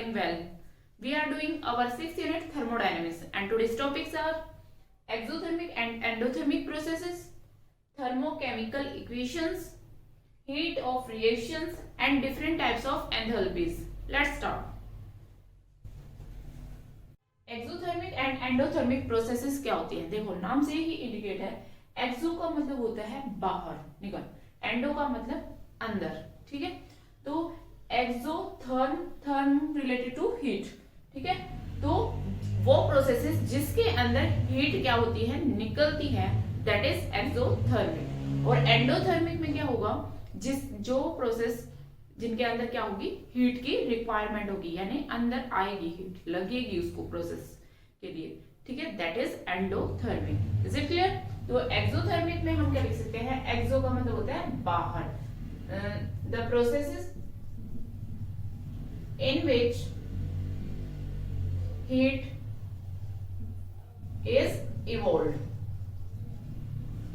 doing well. We are doing our 6th unit thermodynamics and today's topics are exothermic and endothermic processes, thermochemical equations, heat of reactions and different types of enthalpies. Let's start. Exothermic and endothermic processes क्या होती है? देखो नाम से ही indicate है, एक्सो का मतलब होता है बाहर निकल, एंडो का मतलब अंदर, ठीक है। तो एक्सोथर्म, थर्म रिलेटेड टू हीट, ठीक है। तो वो प्रोसेसेस जिसके अंदर हीट क्या होती है, निकलती है, दैट इज एक्सोथर्मिक। और एंडोथर्मिक में क्या होगा, जो प्रोसेस जिनके अंदर क्या होगी, हीट की रिक्वायरमेंट होगी, यानी अंदर आएगी हीट, लगेगी उसको प्रोसेस के लिए, ठीक है, that is endothermic. Is it clear? तो एक्सोथर्मिक में हम क्या लिख सकते हैं, एक्सो का मतलब होता है बाहर, the processes in which heat is evolved,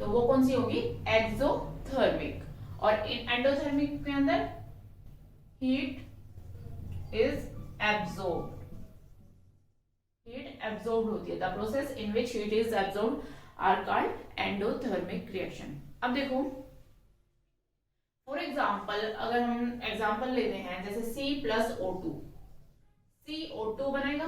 तो वो कौन सी होगी, एक्सोथर्मिक। और इन एंडोथर्मिक के अंदर heat is absorbed, heat absorbed होती है, the process in which heat is absorbed are called endothermic reaction। अब देखो फॉर एग्जाम्पल, अगर हम एग्जाम्पल लेते हैं जैसे C+O2, CO2 बनेगा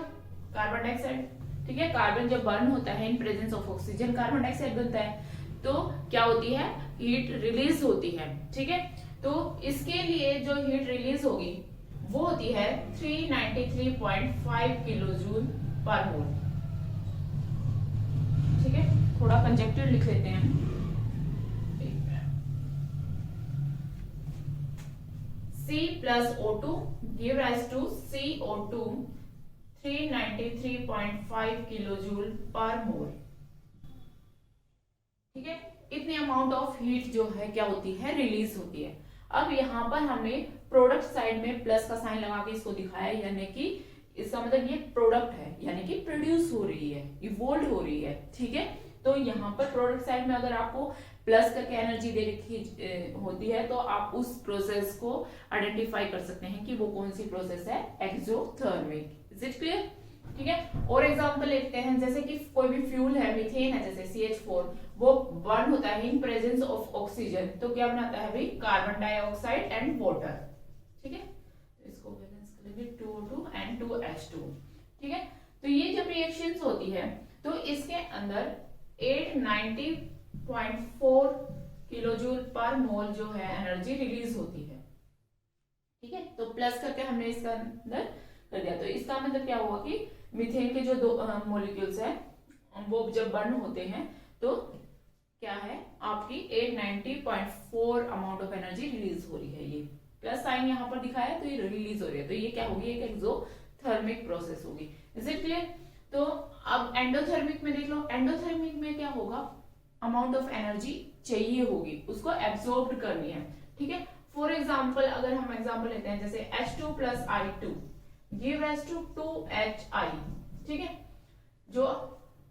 कार्बन डाइऑक्साइड, ठीक है। कार्बन जब बर्न होता है इन presence of oxygen, carbon dioxide बनता है, तो क्या होती है, हीट रिलीज होती है, ठीक है। तो इसके लिए जो हीट रिलीज होगी वो होती है 393.5 किलो जूल पर मोल, ठीक है। थोड़ा कंजक्टेड लिख लेते हैं, C+O2 give rise to CO2 393.5 kilo joule per mole, ठीक है। इतनी अमाउंट ऑफ हीट जो है क्या होती है, रिलीज होती है। अब यहाँ पर हमने प्रोडक्ट साइड में प्लस का साइन लगा के इसको दिखाया, यानी कि इसका मतलब ये प्रोडक्ट है, यानी कि प्रोड्यूस हो रही है, इवोल्व हो रही है, ठीक है। तो यहाँ पर प्रोडक्ट साइड में अगर आपको प्लस करके एनर्जी दे रखी होती है, तो आप उस प्रोसेस को आइडेंटिफाई कर सकते हैं कि वो कौन सी प्रोसेस है, एक्सोथर्मिक। Is it clear? ठीक है। और एग्जांपल लेते हैं, जैसे कि कोई भी फ्यूल है, मीथेन है जैसे CH4, वो बर्न होता है इन प्रेजेंस ऑफ ऑक्सीजन, तो क्या बनाता है भाई, कार्बन डाइऑक्साइड एंड वाटर, ठीक है। तो इसको बैलेंस करेंगे 2O2 एंड 2H2, ठीक है। तो ये जब रिएक्शंस होती है तो इसके अंदर 890.4 किलोजूल पर मोल जो है एनर्जी रिलीज होती है, ठीक है। तो प्लस करके हमने इसका अंदर कर दिया, तो इसका मतलब क्या हुआ कि मीथेन के जो दो मॉलिक्यूल्स हैं वो जब बर्न होते हैं तो क्या है, आपकी 890.4 अमाउंट ऑफ एनर्जी रिलीज हो रही है, ये प्लस साइन यहाँ पर दिखाया है, तो ये रिलीज हो रही है, तो ये क्या होगी, एक एक्सोथर्मिक प्रोसेस होगी। Is it clear? तो अब एंडोथर्मिक में देख लो, एंडोथर्मिक में क्या होगा, अमाउंट ऑफ एनर्जी चाहिए होगी, उसको एब्सॉर्ब करनी है, ठीक है। फॉर एग्जाम्पल अगर हम एग्जाम्पल लेते हैं जैसे H2 + I2 give rise to 2HI, ठीक है। जो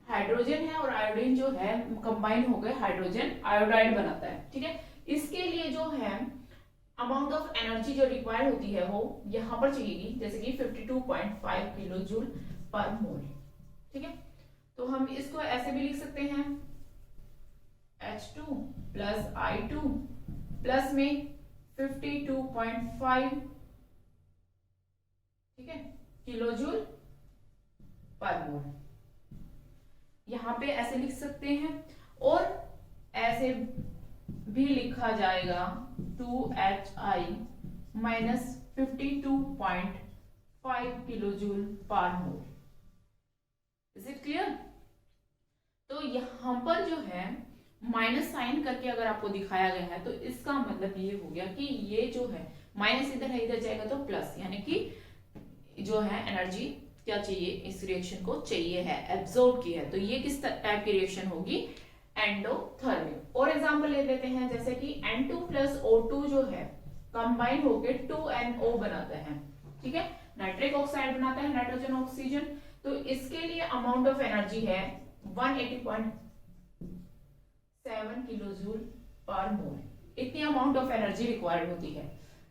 हाइड्रोजन है और आयोडीन जो है कंबाइन होकर हाइड्रोजन आयोडाइड बनाता है, ठीक है। इसके लिए जो है अमाउंट ऑफ एनर्जी जो रिक्वायर्ड होती है वो यहां पर चाहिएगी, जैसे कि 52.5 किलो जूल पर मोल, ठीक है। तो हम इसको ऐसे भी लिख सकते हैं, H2 + I2 प्लस में 52.5, ठीक है, किलो जूल पर मोल, यहां पे ऐसे लिख सकते हैं। और ऐसे भी लिखा जाएगा 2HI - 52.5 kilo joule per mole. Is it clear? तो यहां पर जो है माइनस साइन करके अगर आपको दिखाया गया है, तो इसका मतलब ये हो गया कि ये जो है माइनस इधर है, इधर जाएगा तो प्लस, यानी कि जो है एनर्जी क्या चाहिए, इस रिएक्शन को चाहिए है, एब्सॉर्ब की है। तो ये किस टाइप की रिएक्शन होगी, एंडोथर्मिक। और एग्जांपल ले लेते हैं, जैसे कि N2 + O2 जो है कंबाइन होकर 2NO बनाता है, ठीक है, नाइट्रिक ऑक्साइड बनाता है, नाइट्रोजन ऑक्सीजन। तो इसके लिए अमाउंट ऑफ एनर्जी है 180.7 किलो जूल पर मोल, इतनी अमाउंट ऑफ एनर्जी रिक्वायर्ड होती है,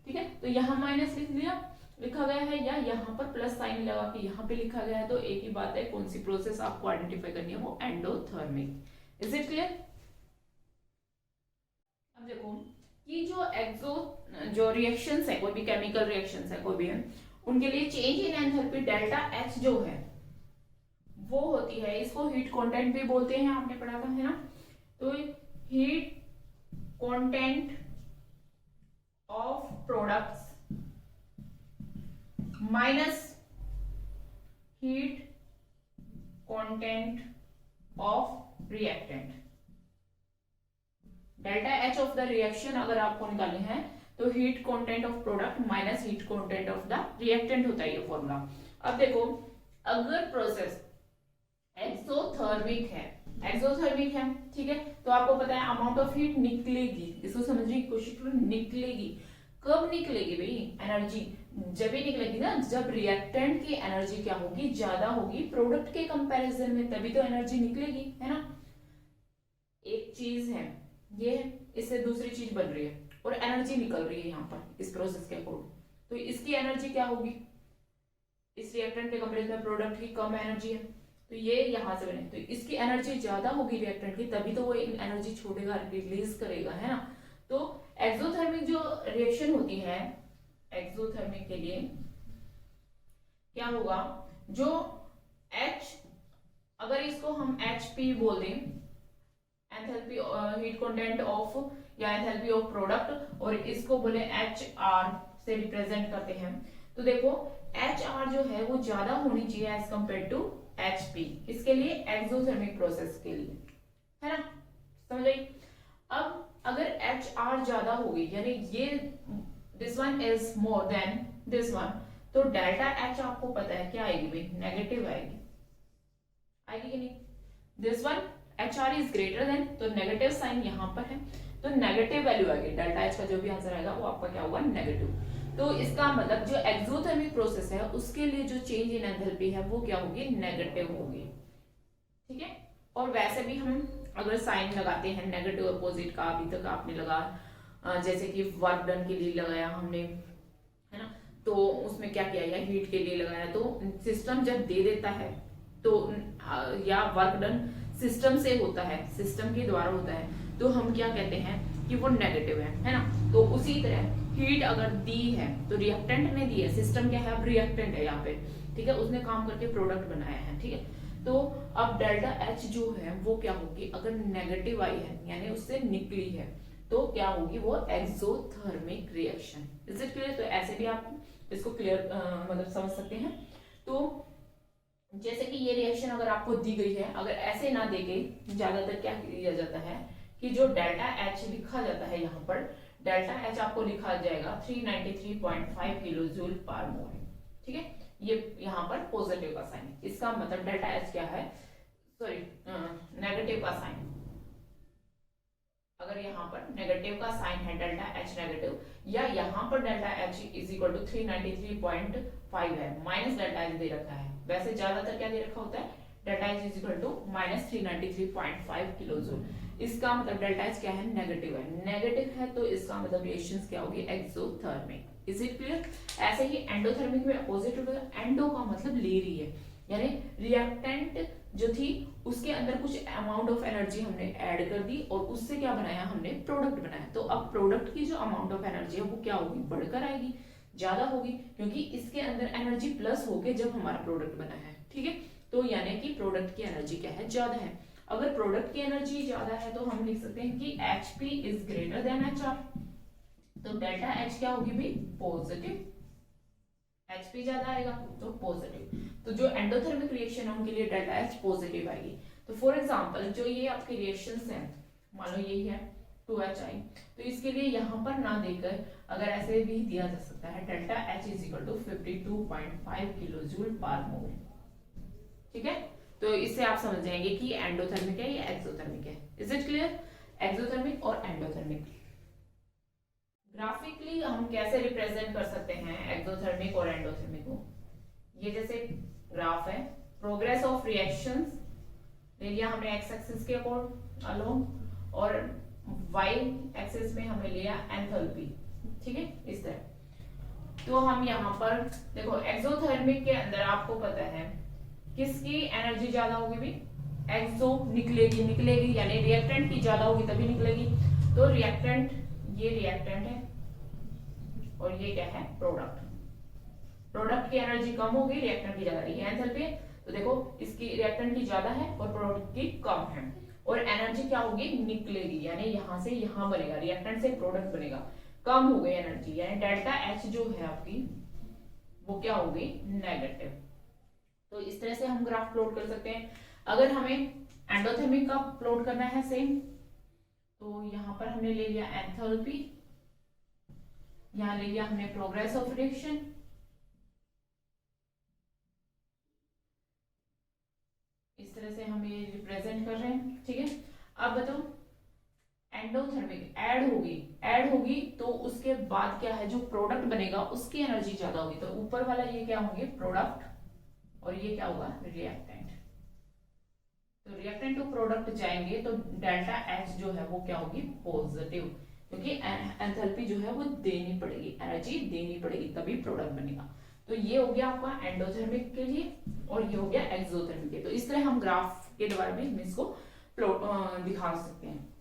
ठीक है। तो यहां माइनस लिख दिया, लिखा गया है या यहाँ पर प्लस साइन लगा के यहाँ पे लिखा गया है, तो एक ही बात है, कौन सी प्रोसेस आपको आइडेंटिफाई करनी है, वो एंडोथर्मिक। Is it clear? अब देखो कि जो रिएक्शंस है, कोई भी केमिकल रिएक्शंस है कोई भी है, उनके लिए change in enthalpy delta H जो है वो होती है, इसको हीट कंटेंट भी बोलते हैं, आपने पढ़ा था है ना। तो heat content of products minus heat content of reactant. Delta H of the reaction अगर आपको निकालने हैं तो heat content of product minus heat content of the reactant होता है ये फॉर्मूला। अब देखो अगर प्रोसेस एक्सोथर्मिक है, ठीक है, तो आपको पता है अमाउंट ऑफ हीट निकलेगी, इसको समझने की कोशिश करो, निकलेगी। कब निकलेगी भाई? एनर्जी जब भी निकलेगी ना, जब रिएक्टेंट की एनर्जी क्या होगी, ज्यादा होगी प्रोडक्ट के कंपैरिजन में, तभी तो एनर्जी निकलेगी, है ना। एक चीज है ये, इससे दूसरी चीज बन रही है और एनर्जी निकल रही है यहाँ पर इस प्रोसेस के अकॉर्डिंग, तो इसकी एनर्जी क्या होगी, इस रिएक्टेंट के कंपैरिजन में प्रोडक्ट की कम एनर्जी है, तो ये यहाँ से बने, तो इसकी एनर्जी ज्यादा होगी रिएक्टेंट की, तभी तो वो एनर्जी छोड़ेगा, रिलीज करेगा, है ना। तो एक्सोथर्मिक जो रिएक्शन होती है, एक्सोथर्मिक के लिए क्या होगा, जो H अगर इसको हम HP बोल दें, एंथैल्पी हीट कंटेंट ऑफ या एंथैल्पी ऑफ प्रोडक्ट, और इसको बोले HR से रिप्रेजेंट करते हैं, तो देखो HR जो है वो ज्यादा होनी चाहिए एज कंपेयर टू HP, इसके लिए एक्सोथर्मिक प्रोसेस के लिए, है ना, समझ आई। अब अगर HR ज्यादा होगी, यानी ये this one is more than this one, तो डेल्टा H आपको पता है क्या आएगी भाई, नेगेटिव आएगी, आएगी कि नहीं। This one HR is greater than, तो नेगेटिव साइन यहाँ पर है, तो नेगेटिव वैल्यू आएगी, डेल्टा H का जो भी आंसर आएगा वो आपका क्या होगा, नेगेटिव। तो इसका मतलब जो एक्सोथर्मिक प्रोसेस है उसके लिए जो चेंज इन एंथैल्पी है वो क्या होगी, नेगेटिव होगी, ठीक है। और वैसे भी हम अगर साइन लगाते हैं नेगेटिव अपोजिट का, अभी तक आपने लगा, जैसे कि वर्क डन के लिए लगाया हमने, है ना, तो उसमें क्या किया, या हीट के लिए लगाया, तो सिस्टम जब दे देता है तो या वर्क डन सिस्टम से होता है, सिस्टम के द्वारा होता है, तो हम क्या कहते हैं कि वो नेगेटिव है ना। तो उसी तरह हीट अगर दी है तो रिएक्टेंट ने दी है, सिस्टम क्या है, अब रिएक्टेंट है यहाँ पे, ठीक है, उसने काम करके प्रोडक्ट बनाया है, ठीक है। तो अब डेल्टा H जो है वो क्या होगी, अगर नेगेटिव आई है यानी उससे निकली है, तो क्या होगी, वो exothermic reaction. Is it clear? तो ऐसे भी आप इसको क्लियर मतलब समझ सकते हैं। तो जैसे कि ये रिएक्शन अगर आपको दी गई है, अगर ऐसे ना देके ज्यादातर क्या किया जाता है कि जो डेल्टा H लिखा जाता है, यहाँ पर डेल्टा H आपको लिखा जाएगा 393.5 किलो जूल पर मोल, ठीक है, ये यहाँ पर पॉजिटिव का साइन है, इसका मतलब डेल्टा H क्या है, सॉरी नेगेटिव का साइन, अगर यहाँ पर नेगेटिव का साइन है डेल्टा H नेगेटिव, या यहाँ पर delta H is equal to 393.5 है, माइनस डेल्टा H दे रखा है, वैसे ज्यादातर क्या दे रखा होता है, delta H is equal to minus 393.5 kilo joule, इसका मतलब डेल्टा H क्या है, नेगेटिव है, नेगेटिव है, तो इसका मतलब रिएक्शंस क्या होगी, एक्सोथर्मिक। Is it clear? ऐसे ही एंडोथर्मिक में अपोजिट होगा, एंडो का मतलब ले रही है, यानी रिएक्टेंट जो थी उसके अंदर कुछ अमाउंट ऑफ एनर्जी हमने ऐड कर दी और उससे क्या बनाया, हमने प्रोडक्ट बनाया, तो अब प्रोडक्ट की जो अमाउंट ऑफ एनर्जी है वो क्या होगी, बढ़कर आएगी, ज्यादा होगी, क्योंकि इसके अंदर एनर्जी प्लस होके जब हमारा प्रोडक्ट बना है, ठीक है, तो यानी कि प्रोडक्ट की एनर्जी क्या है, ज्यादा है। अगर प्रोडक्ट की एनर्जी ज्यादा है तो हम लिख सकते हैं कि HP is greater than HR, तो डेल्टा H क्या होगी भाई, पॉजिटिव, HP ज्यादा आएगा तो पॉजिटिव, तो जो एंडोथर्मिक रिएक्शन है उनके लिए डेल्टा H पॉजिटिव आएगी। तो फॉर एग्जांपल जो ये आपके रिएक्शंस हैं, मान लो यही है 2HI, तो इसके लिए यहाँ पर ना देकर अगर ऐसे भी दिया जा सकता है, delta H is equal to 52.5 kilo joule per mole, ठीक है। तो इससे आप समझ जाएंगे कि एंडोथर्मिक है या एक्सोथर्मिक है। Is it clear? एक्सोथर्मिक और एंडोथर्मिक। ग्राफिकली हम कैसे रिप्रेजेंट कर सकते हैं एक्सोथर्मिक और एंडोथर्मिक को, ये जैसे ग्राफ है, प्रोग्रेस ऑफ रिएक्शंस ले लिया हमने एक्स एक्सिस के अलोंग, और वाई एक्सिस में हमने लिया एंथैल्पी, ठीक है, इस तरह। तो हम यहाँ पर देखो एक्सोथर्मिक के अंदर आपको पता है किसकी एनर्जी ज्यादा होगी भी, एक्सो निकलेगी यानी रिएक्टेंट की ज्यादा होगी तभी निकलेगी। तो रिएक्टेंट, ये रिएक्टेंट है और ये क्या है, प्रोडक्ट। प्रोडक्ट की एनर्जी कम होगी, रिएक्टेंट की ज्यादा, ये एंथैल्पी है। तो देखो इसकी रिएक्टेंट की ज्यादा है और प्रोडक्ट की कम है, और एनर्जी क्या होगी, निकलेगी, यानी यहां से यहां बनेगा, रिएक्टेंट से प्रोडक्ट बनेगा, कम हो गई एनर्जी, यानी डेल्टा एच जो है आपकी वो क्या होगी, नेगेटिव। तो इस तरह से हम ग्राफ प्लॉट कर सकते हैं। अगर हमें एंडोथर्मिक का प्लॉट करना है सेम, तो यहां पर हमने ले लिया एंथैल्पी, यहां ले लिया हमने प्रोग्रेस ऑफ रिएक्शन, इस तरह से हम ये रिप्रेजेंट कर रहे हैं, ठीक है। अब बताओ एंडोथर्मिक ऐड होगी तो उसके बाद क्या है, जो प्रोडक्ट बनेगा उसकी एनर्जी ज्यादा होगी, तो ऊपर वाला ये क्या होंगे, प्रोडक्ट, और ये क्या होगा, रिएक्टेंट। तो रिएक्टेंट टू प्रोडक्ट जाएंगे तो डेल्टा एच जो है वो क्या होगी, पॉजिटिव, क्योंकि एंथैल्पी जो है वो देनी पड़ेगी, एनर्जी देनी पड़ेगी तभी प्रोडक्ट बनेगा। तो ये हो गया आपका एंडोथर्मिक के लिए, और ये हो गया एक्सोथर्मिक के। तो इस तरह हम ग्राफ के द्वारा भी इसको दिखा सकते हैं।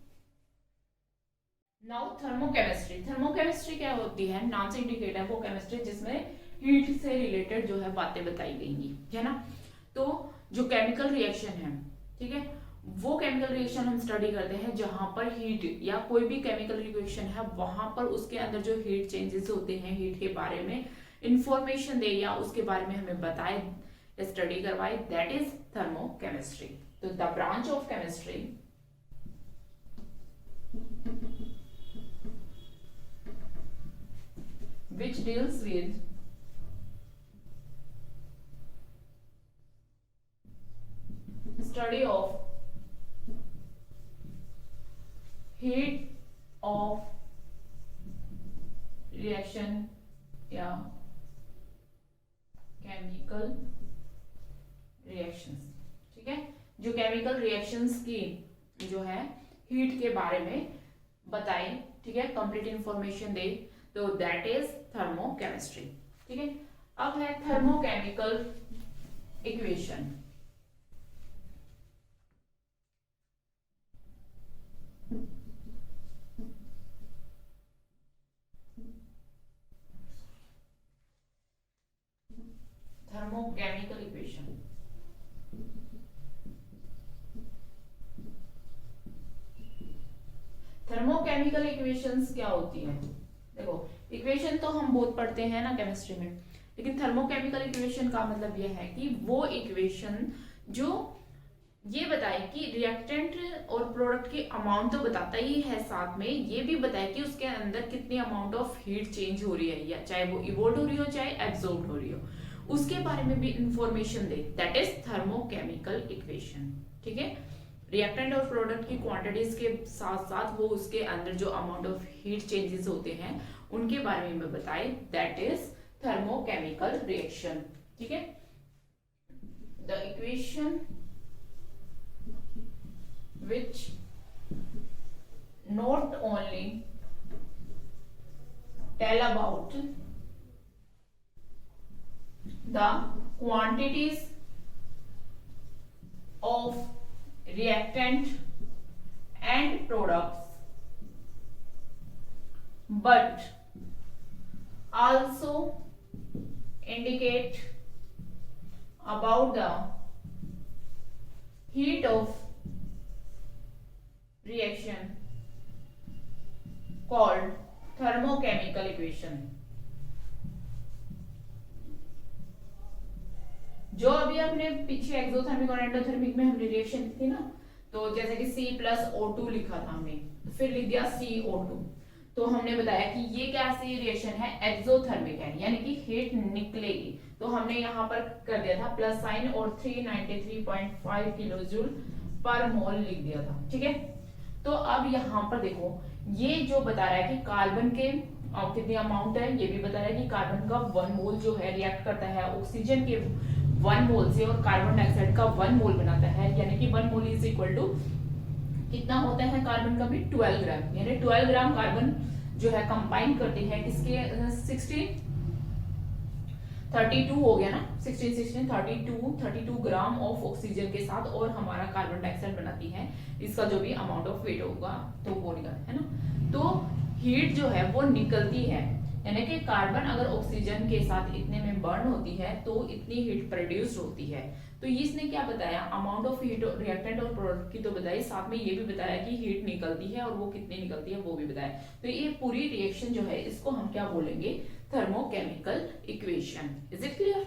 नाउ थर्मोकेमिस्ट्री क्या होती है, नाम से इंडिकेट है वो केमिस्ट्री जिसमें हीट से रिलेटेड जो है बातें बताई गई है ना। तो जो केमिकल रिएक्शन है, ठीक है, वो केमिकल रिएक्शन हम स्टडी करते हैं जहां पर हीट या कोई भी केमिकल रिएक्शन है वहां पर उसके अंदर जो हीट चेंजेस होते हैं, हीट के बारे में इंफॉर्मेशन दे या उसके बारे में हमें बताए, स्टडी करवाए, दैट इज थर्मोकेमिस्ट्री। तो the branch of chemistry which deals with study of heat of reaction या केमिकल रिएक्शंस, ठीक है, जो केमिकल रिएक्शंस की जो है हीट के बारे में बताए, ठीक है, कंप्लीट इंफॉर्मेशन दे, तो दैट इज थर्मोकेमिस्ट्री, ठीक है। अब है thermochemical equation. Thermochemical equation, thermochemical equations क्या होती है, देखो इक्वेशन तो हम बहुत पढ़ते हैं ना केमिस्ट्री में, लेकिन थर्मोकेमिकल इक्वेशन का मतलब यह है कि वो इक्वेशन जो ये बताए कि रिएक्टेंट और प्रोडक्ट की अमाउंट तो बताता ही है, साथ में ये भी बताए कि उसके अंदर कितनी अमाउंट ऑफ हीट चेंज हो रही है, या चाहे वो इवोल्व हो रही हो चाहे एब्जॉर्ब हो रही हो, उसके बारे में भी information they, that is thermochemical equation, ठीक है। रिएक्टेंट और प्रोडक्ट की क्वांटिटीज के साथ साथ वो उसके अंदर जो अमाउंट ऑफ हीट चेंजेस होते हैं उनके बारे में बताए, दैट इज थर्मोकेमिकल रिएक्शन, ठीक है। The equation which not only tell about the quantities of reactant and products but also indicate about the heat of reaction called thermochemical equation। जो अभी अपने पीछे एक्सोथर्मिक और एंडोथर्मिक में हमने रिएक्शन थी ना, तो जैसे कि C+O2 लिखा था हमने, फिर लिख दिया CO2, तो हमने बताया कि ये क्या सी रिएक्शन है, एक्सोथर्मिक है, यानी कि हीट निकलेगी, तो हमने यहाँ पर कर दिया था प्लस साइन और 393.5 किलो जूल पर मोल लिख दिया था, ठीक है। तो अब यहाँ पर देखो ये जो बता रहा है कि कार्बन के कितनी अमाउंट है, ये भी बता रहा है कि कार्बन का 1 मोल जो है रिएक्ट करता है ऑक्सीजन के 1 मोल से और कार्बन डाइऑक्साइड का 1 मोल बनाता है, यानी कि 1 मोल इज इक्वल टू कितना होता है कार्बन का भी 12 ग्राम, यानी 12 ग्राम कार्बन जो है कंबाइन करते हैं किसके 16 32 हो गया ना, 16 32 ग्राम ऑफ ऑक्सीजन के साथ और हमारा कार्बन डाइऑक्साइड बनाती है, इसका जो भी अमाउंट ऑफ वेट होगा तो वो निकल है ना। तो हीट जो है वो निकलती है, यानी कि कार्बन अगर ऑक्सीजन के साथ इतने में बर्न होती है तो इतनी हीट प्रोड्यूस होती है। तो इसने क्या बताया, अमाउंट ऑफ हीट रिएक्टेंट और प्रोडक्ट की तो बताई, साथ में ये भी बताया कि हीट निकलती है और वो कितनी निकलती है वो भी बताया। तो ये पूरी रिएक्शन जो है इसको हम क्या बोलेंगे, thermochemical equation. Is it clear?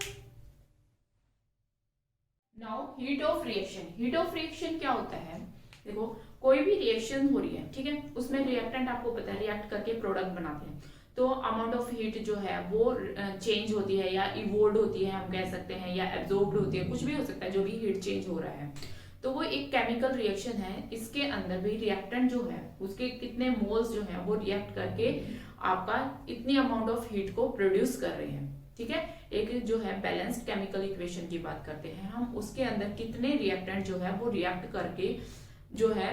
Now heat of reaction. Heat of reaction क्या होता है, देखो कोई भी रिएक्शन हो रही है, ठीक है, उसमें रिएक्टेंट आपको पता है रिएक्ट करके प्रोडक्ट बनाते हैं, तो अमाउंट ऑफ हीट जो है वो चेंज होती है या इवोल्व होती है हम कह सकते हैं, या एब्जॉर्ब्ड होती है, कुछ भी हो सकता है, जो भी हीट चेंज हो रहा है। तो वो एक केमिकल रिएक्शन है, इसके अंदर भी रिएक्टेंट जो है उसके कितने मोल्स जो है वो रिएक्ट करके आपका इतनी अमाउंट ऑफ हीट को प्रोड्यूस कर रहे हैं, ठीक है। एक जो है बैलेंस्ड केमिकल इक्वेशन की बात करते हैं हम, उसके अंदर कितने रिएक्टेंट जो है वो रिएक्ट करके जो है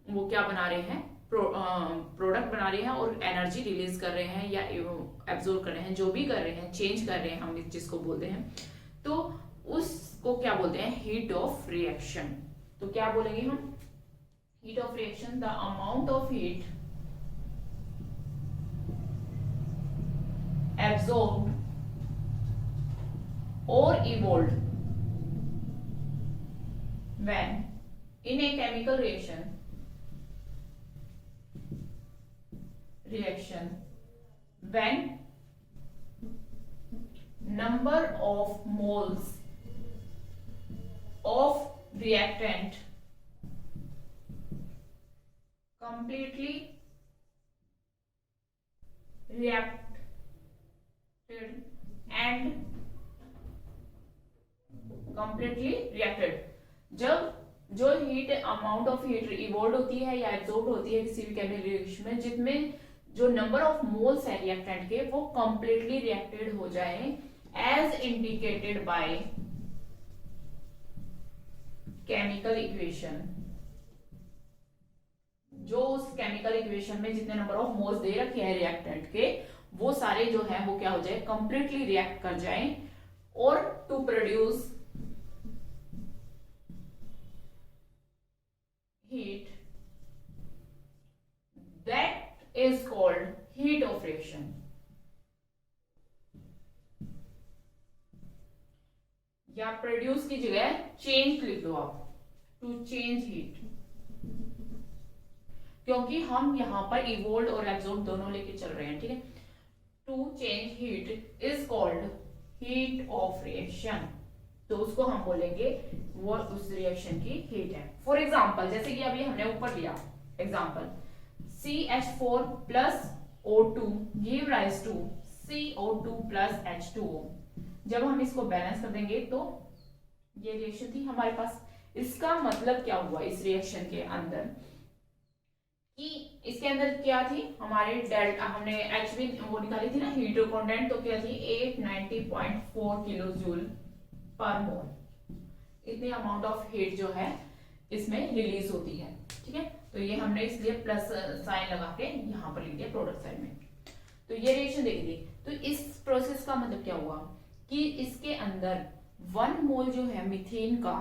वो क्या बना रहे हैं, प्रोडक्ट बना रहे हैं और एनर्जी रिलीज कर रहे हैं या एब्जॉर्ब कर रहे हैं, जो भी कर रहे हैं, चेंज कर रहे हैं, हम इस चीज को बोलते हैं, तो उसको क्या बोलते हैं, हीट ऑफ रिएक्शन। तो क्या बोलेंगे हम, heat of reaction, the amount of heat absorbed और evolved when in a chemical reaction when number of moles of reactant completely reacted and completely reacted, जब जो heat amount of heat evolve होती है या एब्जॉर्ब होती है किसी भी केमिकल रिएक्शन में, जिसमें जो नंबर ऑफ मोल्स है रिएक्टेंट के वो कंप्लीटली रिएक्टेड हो जाए as indicated by chemical equation. जो उस केमिकल इक्वेशन में जितने नंबर ऑफ मोल्स दे रखे हैं रिएक्टेंट के, वो सारे जो है वो क्या हो जाए, कंप्लीटली रिएक्ट कर जाए और to produce heat, that is called heat of reaction। या प्रोड्यूस की जगह चेंज लिख दो आप, टू चेंज हीट, क्योंकि हम यहां पर इवोल्व और एब्जॉर्ब दोनों लेके चल रहे हैं, ठीक है। To change heat is called heat of reaction, तो उसको हम बोलेंगे वो उस रिएक्शन की हीट है। फॉर एग्जाम्पल, जैसे कि अभी हमने ऊपर लिया example, CH4 plus O2 give rise to CO2 plus H2O। जब हम इसको बैलेंस कर देंगे तो ये रिएक्शन थी हमारे पास। इसका मतलब क्या हुआ इस रिएक्शन के अंदर, कि इसके अंदर क्या थी हमारे डेल्टा, हमने HB वो निकाली थी ना हीट कंटेंट, तो क्या थी 890.4 किलो जूल पर मोल, इतनी अमाउंट ऑफ हीट जो है इसमें रिलीज होती है, ठीक है। तो ये हमने इसलिए प्लस साइन लगा के यहां पर लिख दिया प्रोडक्ट साइड में। तो ये रिएक्शन देखिए, तो इस प्रोसेस का मतलब क्या हुआ कि इसके अंदर 1 मोल जो है मीथेन का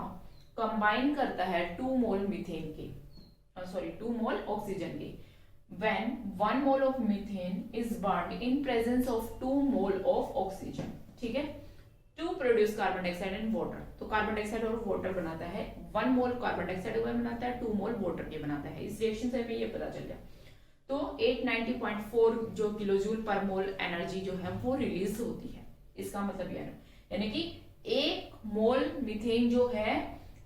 कंबाइन करता है 2 मोल मीथेन के, सॉरी 2 मोल ऑक्सीजन के। When 1 mole of methane is burned in presence of 2 mole of oxygen, ठीक है, to produce carbon dioxide and water. तो कार्बन डाइऑक्साइड और वाटर बनाता है, 1 मोल कार्बन डाइऑक्साइड बनाता है, 2 मोल वाटर के बनाता है। इस रिएक्शन से हमें ये पता चल गया। तो 890.4 जो किलो जूल पर मोल एनर्जी जो है वो रिलीज होती है, इसका मतलब यह है, यानी कि 1 मोल मीथेन जो है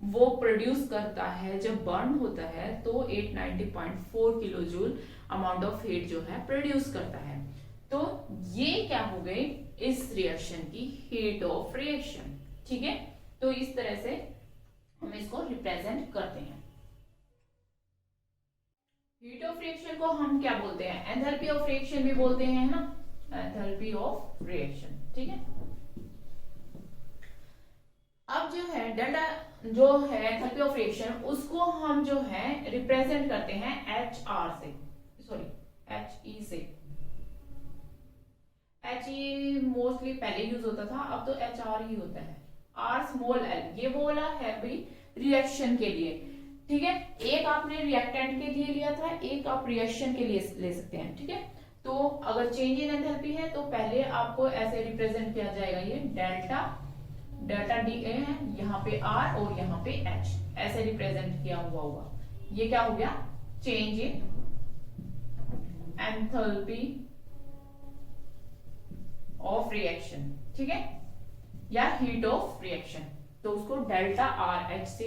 वो प्रोड्यूस करता है, जब बर्न होता है तो 890.4 kilo joule amount of heat जो है प्रोड्यूस करता है। तो ये क्या हो गई इस रिएक्शन की हीट ऑफ रिएक्शन, ठीक है। तो इस तरह से हम इसको रिप्रेजेंट करते हैं। हीट ऑफ रिएक्शन को हम क्या बोलते हैं, एंथैल्पी ऑफ रिएक्शन भी बोलते हैं ना, एंथैल्पी ऑफ रिएक्शन, ठीक है। अब जो है डेल्टा जो है एंथैल्पी ऑफ रिएक्शन, उसको हम जो है रिप्रेजेंट करते हैं HR से, सॉरी HE से। एच ई मोस्टली पहले यूज होता था, अब तो एच आर ही होता है। आर स्मॉल एल, ये वो वाला है भाई रिएक्शन के लिए, ठीक है। एक आपने रिएक्टेंट के लिए लिया था, एक आप रिएक्शन के लिए ले सकते हैं, ठीक है। तो अगर चेंज इन एंथैल्पी है तो पहले आपको ऐसे रिप्रेजेंट किया जाएगा, ये डेल्टा, डेल्टा डी ए है, यहाँ पे आर और यहाँ पे एच, ऐसे रिप्रेजेंट किया हुआ होगा। ये क्या हो गया, change in enthalpy of reaction, ठीक है, या हीट ऑफ रिएक्शन। तो उसको डेल्टा आर एच से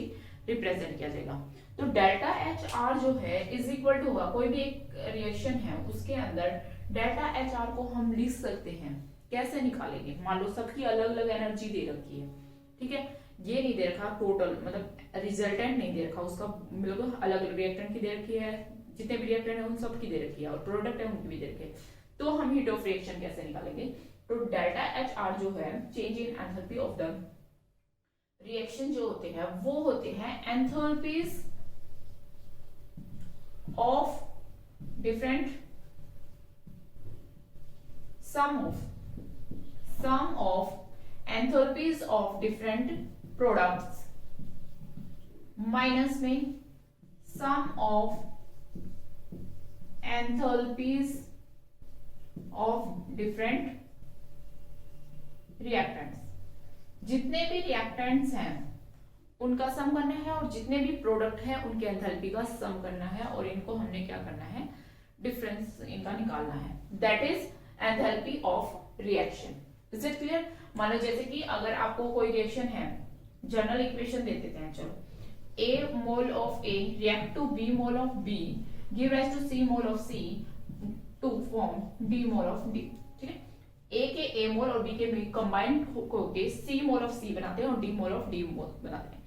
रिप्रेजेंट किया जाएगा। तो डेल्टा एच आर जो है इज इक्वल टू होगा, कोई भी एक रिएक्शन है उसके अंदर डेल्टा एच आर को हम लिख सकते हैं। कैसे निकालेंगे, मान लो सबकी अलग अलग एनर्जी दे रखी है, ठीक है, ये नहीं दे रखा टोटल, मतलब रिजल्टेंट नहीं दे रखा उसका, बिल्कुल अलग अलग रिएक्टेंट की दे रखी है, जितने भी रिएक्टेंट है उन सब की दे रखी है, और प्रोडक्ट है उनकी भी दे रखी है। तो हम हीट ऑफ रिएक्शन कैसे निकालेंगे, तो डेल्टा एच आर जो है change in enthalpy of the reaction जो होते हैं वो होते हैं enthalpies of different sum of enthalpies of different products minus में sum of enthalpies of different reactants। जितने भी रिएक्टेंट्स हैं उनका सम करना है, और जितने भी प्रोडक्ट हैं उनके एंथैल्पी का सम करना है, और इनको हमने क्या करना है, डिफरेंस इनका निकालना है, that is enthalpy of reaction. Is it clear. मान लो जैसे कि अगर आपको कोई रिएक्शन है, जनरल इक्वेशन दे देते हैं, चलो A mole of A react to B mole of B give rise to C mole of C to form D mole of D, ठीक है। A के A मोल और B के B कंबाइंड होके C मोल ऑफ C बनाते हैं और D mole of D मोल बनाते हैं।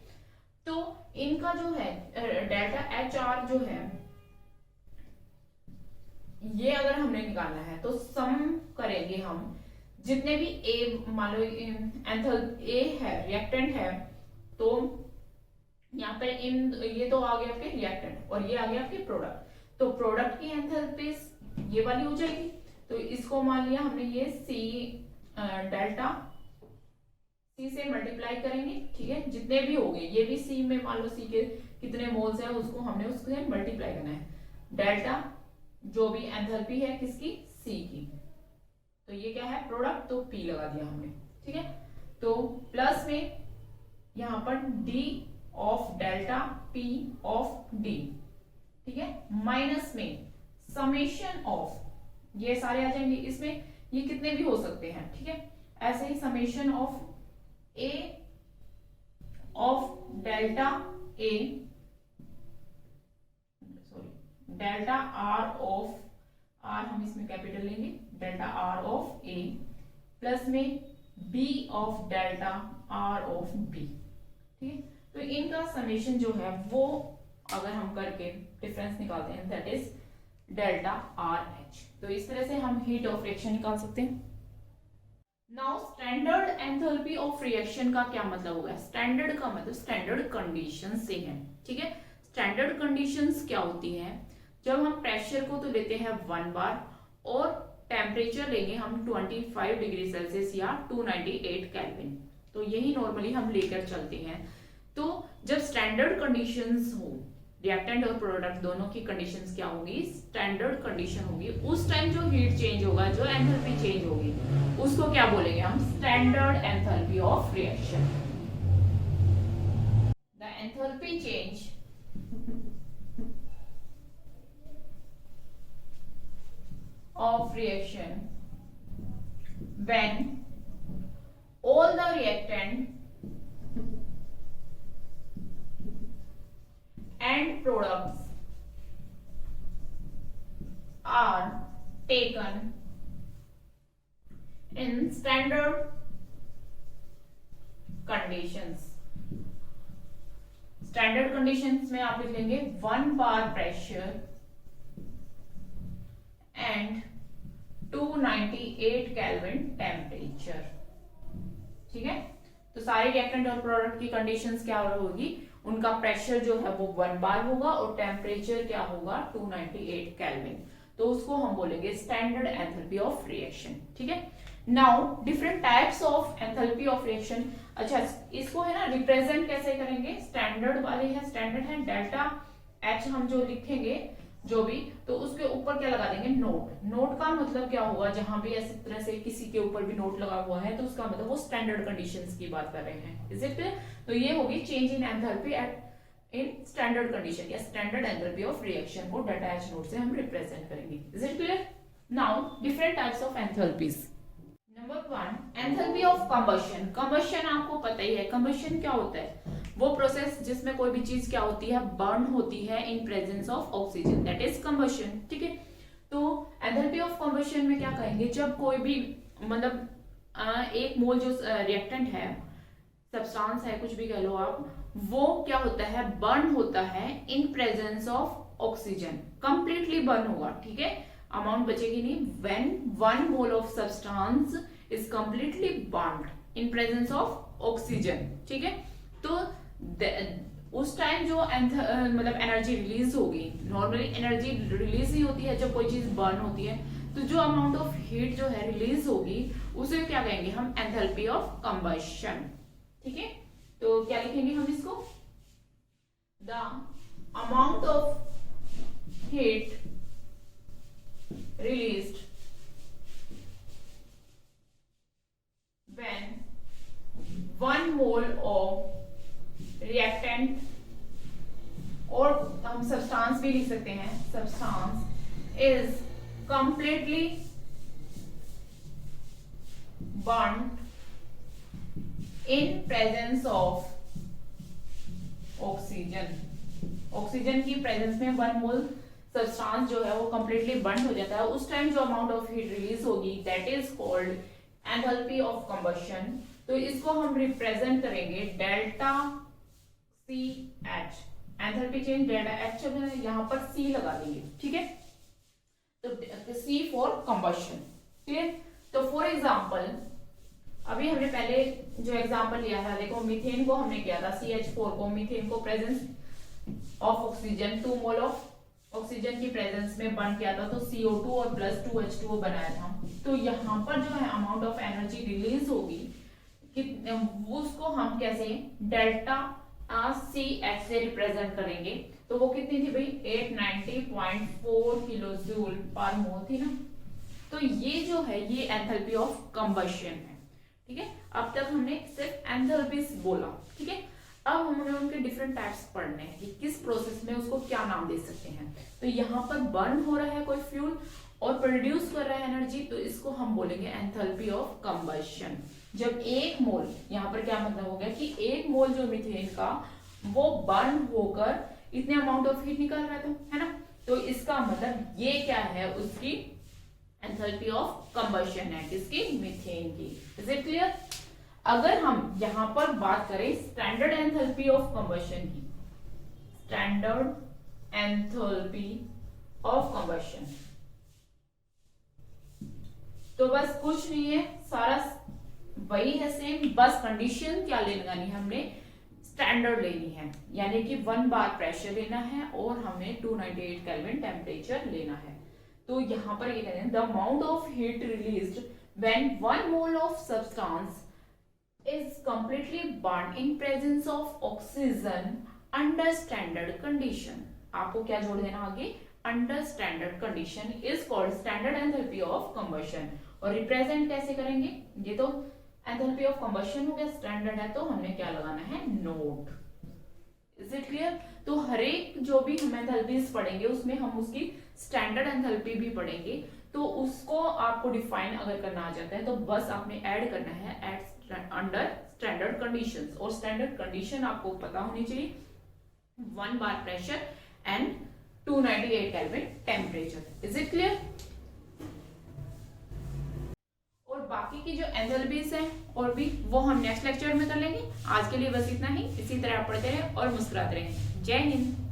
तो इनका जो है डेल्टा एच आर जो है ये अगर हमने निकालना है तो सम करेंगे हम जितने भी ए, मान लो एंथल ए है रिएक्टेंट है, तो यहाँ पे इन ये तो आ गया आपके रिएक्टेंट और ये आ गया आपके प्रोडक्ट। तो प्रोडक्ट की एंथैल्पीज ये वाली हो जाएगी। तो इसको मान लिया हमने ये सी डेल्टा सी से मल्टीप्लाई करेंगे, ठीक है, जितने भी हो गए, ये भी सी में मान लो सी के कितने मोल्स है उसको हमने उससे मल्टीप्लाई करना है, डेल्टा जो भी एंथैल्पी है किसकी, सी की। तो ये क्या है प्रोडक्ट, तो पी लगा दिया हमने, ठीक है। तो प्लस में यहां पर D of delta P of D, ठीक है, माइनस में समेशन ऑफ, ये सारे आ जाएंगे इसमें, ये कितने भी हो सकते हैं, ठीक है। ऐसे ही summation of A of delta A, sorry delta R of, R हम इसमें कैपिटल लेंगे, delta R of A plus में B of delta R of B, ठीक है। तो इनका समेशन जो है वो अगर हम करके डिफरेंस निकालते हैं that is delta R H. तो इस तरह से हम हीट ऑफ रिएक्शन निकाल सकते हैं। Now standard enthalpy of reaction का क्या मतलब होगा, स्टैंडर्ड का मतलब स्टैंडर्ड कंडीशन से है, ठीक है। स्टैंडर्ड कंडीशंस क्या होती हैं, जब हम प्रेशर को तो लेते हैं 1 बार और टेम्परेचर लेंगे हम 25 डिग्री सेल्सियस या 298 केल्विन, तो यही नॉर्मली हम लेकर चलते हैं। तो जब स्टैंडर्ड कंडीशंस हो, रिएक्टेंट और प्रोडक्ट दोनों की कंडीशंस क्या होगी, स्टैंडर्ड कंडीशन होगी, उस टाइम जो हीट चेंज होगा, जो एंथैल्पी चेंज होगी, उसको क्या बोलेंगे हम, standard enthalpy of reaction. The enthalpy change of reaction when all the reactant and products are taken in standard conditions। Standard conditions में आप लिख लेंगे 1 bar pressure and 298 kelvin temperature, ठीक है। तो सारे रिएक्टेंट और प्रोडक्ट की कंडीशंस क्या होगी, उनका प्रेशर जो है वो 1 बार होगा और टेम्परेचर क्या होगा 298 केल्विन। तो उसको हम बोलेंगे स्टैंडर्ड एंथैल्पी ऑफ रिएक्शन। ठीक है, now different types of enthalpy of reaction. अच्छा, इसको है ना रिप्रेजेंट कैसे करेंगे, स्टैंडर्ड वाले है, स्टैंडर्ड है डेल्टा एच, हम जो लिखेंगे जो भी, तो उसके ऊपर क्या लगा देंगे, नोट। नोट का मतलब क्या होगा, जहां भी ऐसी तरह से किसी के ऊपर भी नोट लगा हुआ है तो उसका मतलब वो स्टैंडर्ड कंडीशंस की बात कर रहे हैं। Is it clear? तो ये होगी change in enthalpy at in standard condition या स्टैंडर्ड एंथैल्पी ऑफ रिएक्शन को डेल्टा एच नोट से हम रिप्रेजेंट करेंगे। Is it clear? Now different types of enthalpies. Number 1, enthalpy of combustion. Combustion आपको पता ही है, कंबशन क्या होता है, वो प्रोसेस जिसमें कोई भी चीज क्या होती है, बर्न होती है इन presence of oxygen, that is combustion. ठीक है, तो एंथैल्पी ऑफ कंबशन में क्या कहेंगे, जब कोई भी मतलब एक मोल जो रिएक्टेंट है, सब्सटेंस है, कुछ भी कह लो आप, वो क्या होता है, बर्न होता है इन presence of oxygen, completely burn होगा। ठीक है, अमाउंट बचेगी नहीं, when 1 mole of substance is completely burned in presence of oxygen. ठीक है, तो उस टाइम जो मतलब एनर्जी रिलीज होगी, नॉर्मली एनर्जी रिलीज ही होती है जब कोई चीज बर्न होती है, तो जो अमाउंट ऑफ हीट जो है रिलीज होगी उसे क्या कहेंगे हम, एंथैल्पी ऑफ कंबशन। ठीक है, तो क्या लिखेंगे हम इसको, the amount of heat released when 1 mole of reactant, और हम सब्सटेंस भी लिख सकते हैं, substance is completely burnt in presence of oxygen. Oxygen की प्रेजेंस में 1 मोल सब्सटेंस जो है वो कंप्लीटली बर्न हो जाता है, उस टाइम जो अमाउंट ऑफ हीट रिलीज होगी that is called enthalpy of combustion. तो इसको हम रिप्रेजेंट करेंगे delta C H, enthalpy change delta H, यहां पर सी लगा देंगे। ठीक है, तो सी फॉर कंबशन। क्लियर? तो फॉर एग्जांपल अभी हमने पहले जो एग्जांपल लिया था, देखो मीथेन को हमने किया था, CH4 को, मीथेन को presence of oxygen 2 mole of oxygen की प्रेजेंस में बर्न किया था, तो CO2 और प्लस 2H2O बनाया था। तो यहाँ पर जो है अमाउंट ऑफ एनर्जी रिलीज होगी कि उसको हम कैसे डेल्टा CH से रिप्रेजेंट करेंगे, तो वो कितनी थी भाई, 890.4 किलो जूल पर मोल थी ना। तो ये जो है ये एंथैल्पी ऑफ कंबशन है। ठीक है, अब तक हमने सिर्फ एंथैल्पीज बोला। ठीक है, अब हमने उनके डिफरेंट टाइप्स पढ़ने हैं कि किस प्रोसेस में उसको क्या नाम दे सकते हैं। तो यहाँ पर बर्न हो रहा है कोई फ्यूल और प्रोड्यूस कर रहा है एनर्जी, तो इसको हम बोलेंगे एंथैल्पी ऑफ कंबशन। जब 1 मोल, यहाँ पर क्या मतलब हो गया कि 1 मोल जो मीथेन का वो बर्न होकर इतने अमाउंट ऑफ हीट निकल रहा था, है ना। तो इसका मतलब ये क्या है, उसकी एंथैल्पी ऑफ कंबशन है, किसकी, मीथेन की। Is it clear? अगर हम यहां पर बात करें स्टैंडर्ड एंथैल्पी ऑफ कंबशन की, स्टैंडर्ड एंथैल्पी ऑफ कंबशन, तो बस कुछ नहीं है, सारा वही है सेम, बस कंडीशन क्या लेनी है, हमने स्टैंडर्ड लेनी है, यानी कि 1 बार प्रेशर लेना है और हमें 298 केल्विन टेम्परेचर लेना है। तो यहां पर ये कहते हैं the amount of heat released when 1 mole of substance is completely burned in presence of oxygen under standard condition। आपको क्या जोड़ देना आगे, under standard condition is called standard enthalpy of combustion। और रिप्रेजेंट कैसे करेंगे, ये तो enthalpy of combustion हो गया, स्टैंडर्ड है तो हमने क्या लगाना है, नोट। Is it clear? तो हर एक जो भी हम एंथैल्पीज पढ़ेंगे उसमें हम उसकी स्टैंडर्ड एंथैल्पी भी पढ़ेंगे, तो उसको आपको डिफाइन अगर करना आ जाता है तो बस आपने ऐड करना है एट अंडर स्टैंडर्ड कंडीशंस। और स्टैंडर्ड कंडीशन आपको पता होनी चाहिए, 1 bar pressure and 298 kelvin temperature. Is it clear? और बाकी की जो एंथैल्पीज हैं और भी वो हम नेक्स्ट लेक्चर में कर लेंगे। आज के लिए बस इतना ही, इसी तरह आप पढ़ते रहें और मुस्कुराते रहें। जय हिंद।